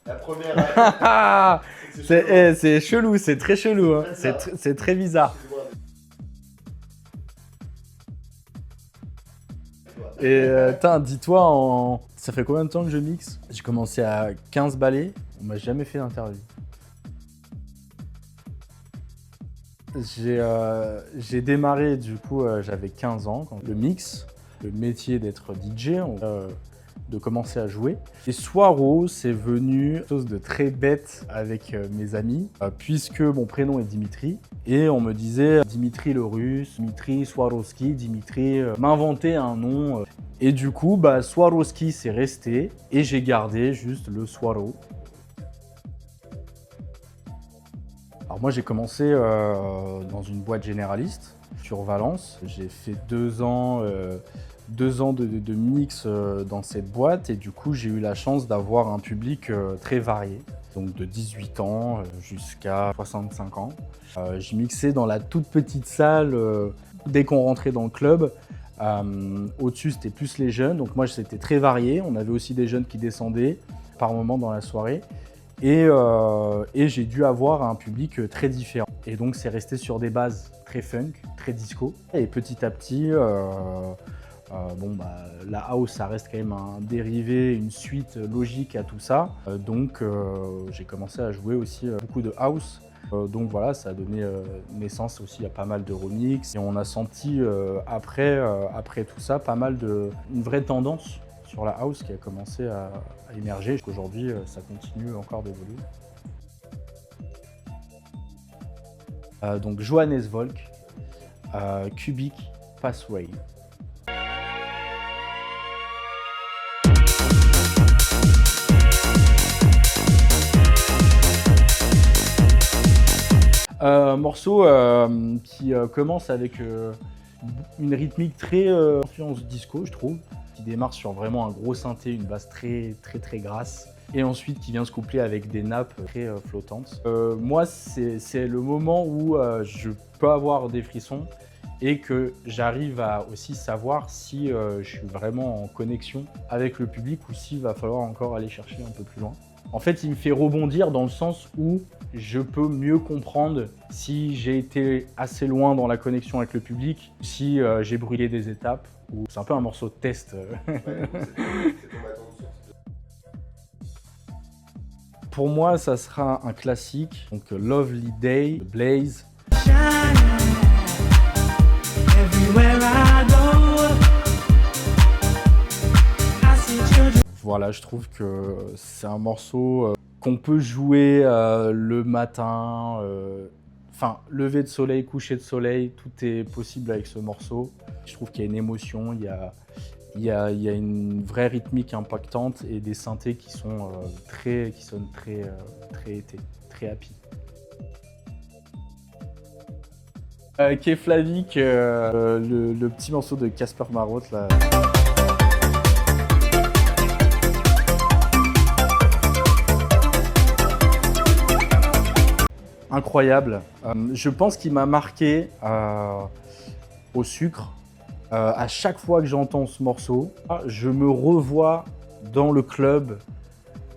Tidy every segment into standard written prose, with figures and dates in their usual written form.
La première. C'est chelou, c'est très chelou. Hein. C'est très bizarre. Et dis-toi, ça fait combien de temps que je mixe? J'ai commencé à 15 balais, on m'a jamais fait d'interview. J'ai démarré, du coup, j'avais 15 ans, quand le mix, le métier d'être DJ, de commencer à jouer. Et Swaro, c'est venu quelque chose de très bête avec mes amis, puisque mon prénom est Dimitri, et on me disait Dimitri le russe, Dimitri Swarovski, Dimitri, m'inventer un nom. Et du coup, Swarovski c'est resté, et j'ai gardé juste le Swaro. Alors moi j'ai commencé dans une boîte généraliste sur Valence. J'ai fait 2 ans de mix dans cette boîte et du coup j'ai eu la chance d'avoir un public très varié. Donc de 18 ans jusqu'à 65 ans. Je mixais dans la toute petite salle dès qu'on rentrait dans le club. Au-dessus c'était plus les jeunes, donc moi c'était très varié. On avait aussi des jeunes qui descendaient par moment dans la soirée. Et j'ai dû avoir un public très différent. Et donc c'est resté sur des bases très funk, très disco. Et petit à petit, la house ça reste quand même un dérivé, une suite logique à tout ça. Donc j'ai commencé à jouer aussi beaucoup de house. Donc voilà, ça a donné naissance aussi à pas mal de remix. Et on a senti après tout ça une vraie tendance sur la house qui a commencé à émerger. Jusqu'aujourd'hui, ça continue encore d'évoluer. Donc Johannes Volk, Cubic Passway. Un morceau qui commence avec une rythmique très influence disco, je trouve, qui démarre sur vraiment un gros synthé, une basse très grasse, et ensuite qui vient se coupler avec des nappes très flottantes. Moi, c'est le moment où je peux avoir des frissons et que j'arrive à aussi savoir si je suis vraiment en connexion avec le public ou s'il va falloir encore aller chercher un peu plus loin. En fait, il me fait rebondir dans le sens où je peux mieux comprendre si j'ai été assez loin dans la connexion avec le public, si j'ai brûlé des étapes, ou c'est un peu un morceau de test. Pour moi, ça sera un classique, donc Lovely Day, Blaze. Voilà, je trouve que c'est un morceau qu'on peut jouer le matin, lever de soleil, coucher de soleil, tout est possible avec ce morceau. Je trouve qu'il y a une émotion, il y a une vraie rythmique impactante et des synthés qui sonnent très été, très happy. Keflavik, le petit morceau de Casper Marotte là. Incroyable. Je pense qu'il m'a marqué au sucre. À chaque fois que j'entends ce morceau, je me revois dans le club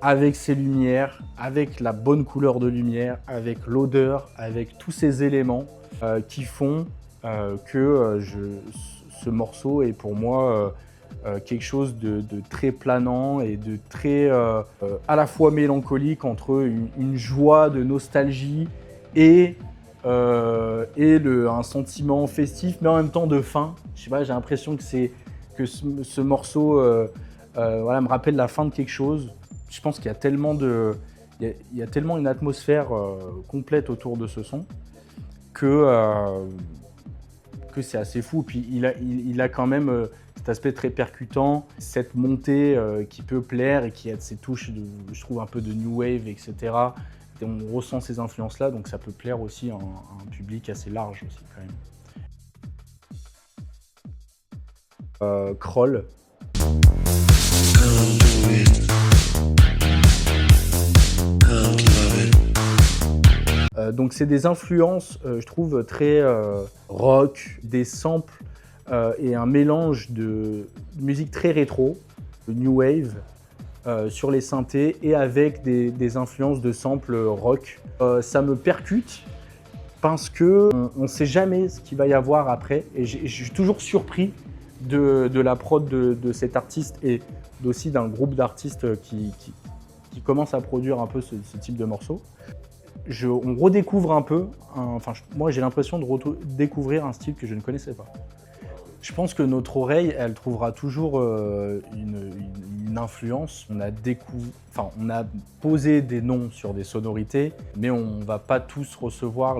avec ses lumières, avec la bonne couleur de lumière, avec l'odeur, avec tous ces éléments qui font que ce morceau est pour moi quelque chose de très planant et de très à la fois mélancolique entre une joie de nostalgie et un sentiment festif, mais en même temps de fin. Je sais pas, j'ai l'impression que ce morceau me rappelle la fin de quelque chose. Je pense qu'il y a tellement il y a tellement une atmosphère complète autour de ce son que c'est assez fou. Puis il a quand même cet aspect très percutant, cette montée qui peut plaire et qui a ces touches, je trouve, un peu de new wave, etc. Et on ressent ces influences-là, donc ça peut plaire aussi à un public assez large aussi quand même. Kroll. Donc c'est des influences, je trouve, très rock, des samples et un mélange de musique très rétro, de new wave, sur les synthés et avec des influences de samples rock. Ça me percute parce qu'on ne sait jamais ce qu'il va y avoir après et je suis toujours surpris de la prod de cet artiste et aussi d'un groupe d'artistes qui commence à produire un peu ce type de morceaux. On redécouvre un peu, moi j'ai l'impression de découvrir un style que je ne connaissais pas. Je pense que notre oreille, elle trouvera toujours une influence. On a posé des noms sur des sonorités, mais on va pas tous recevoir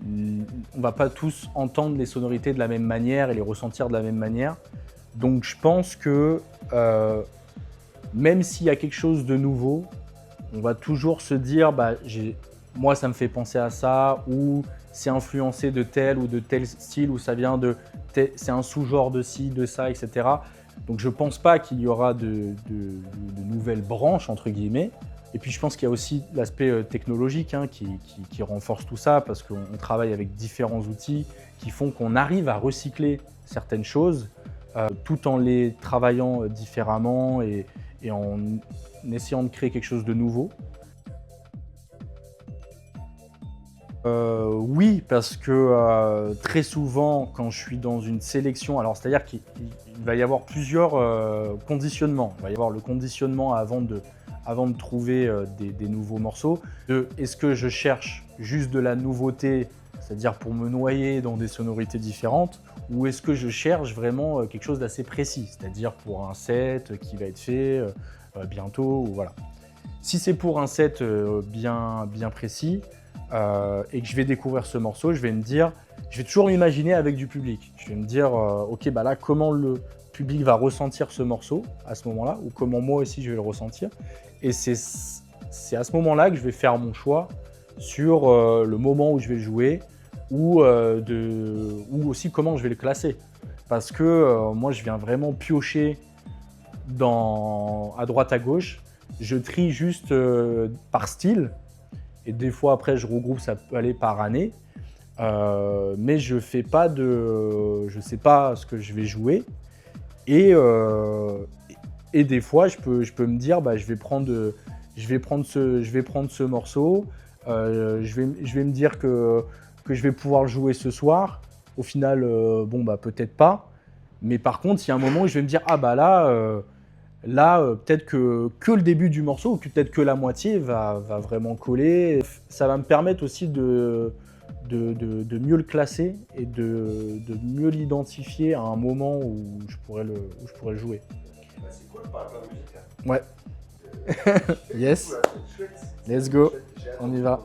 on va pas tous entendre les sonorités de la même manière et les ressentir de la même manière. Donc je pense que même s'il y a quelque chose de nouveau, on va toujours se dire moi ça me fait penser à ça, ou c'est influencé de tel ou de tel style, ou ça vient c'est un sous-genre de ci, de ça, etc. Donc je pense pas qu'il y aura de nouvelles branches entre guillemets. Et puis je pense qu'il y a aussi l'aspect technologique qui renforce tout ça, parce qu'on travaille avec différents outils qui font qu'on arrive à recycler certaines choses tout en les travaillant différemment et en essayant de créer quelque chose de nouveau. Oui, parce que très souvent, quand je suis dans une sélection, alors c'est-à-dire qu'il va y avoir plusieurs conditionnements. Il va y avoir le conditionnement avant de trouver des nouveaux morceaux. Est-ce que je cherche juste de la nouveauté, c'est-à-dire pour me noyer dans des sonorités différentes, ou est-ce que je cherche vraiment quelque chose d'assez précis, c'est-à-dire pour un set qui va être fait bientôt, ou voilà. Si c'est pour un set bien précis, et que je vais découvrir ce morceau, je vais toujours m'imaginer avec du public. Je vais me dire, ok, là, comment le public va ressentir ce morceau à ce moment-là, ou comment moi aussi je vais le ressentir. Et c'est à ce moment-là que je vais faire mon choix sur le moment où je vais le jouer, ou aussi comment je vais le classer. Parce que moi, je viens vraiment piocher à droite à gauche. Je trie juste par style. Et des fois, après, je regroupe, ça peut aller par année. Mais je sais pas ce que je vais jouer. Et des fois, je peux me dire, je vais prendre ce morceau. Je vais me dire que je vais pouvoir le jouer ce soir. Au final, peut-être pas. Mais par contre, il y a un moment où je vais me dire, là, peut-être que le début du morceau, ou peut-être que la moitié va vraiment coller. Ça va me permettre aussi de mieux le classer et de mieux l'identifier à un moment où je pourrais le jouer. C'est cool par rapport à la musique. Ouais. Yes. Let's go. On y va.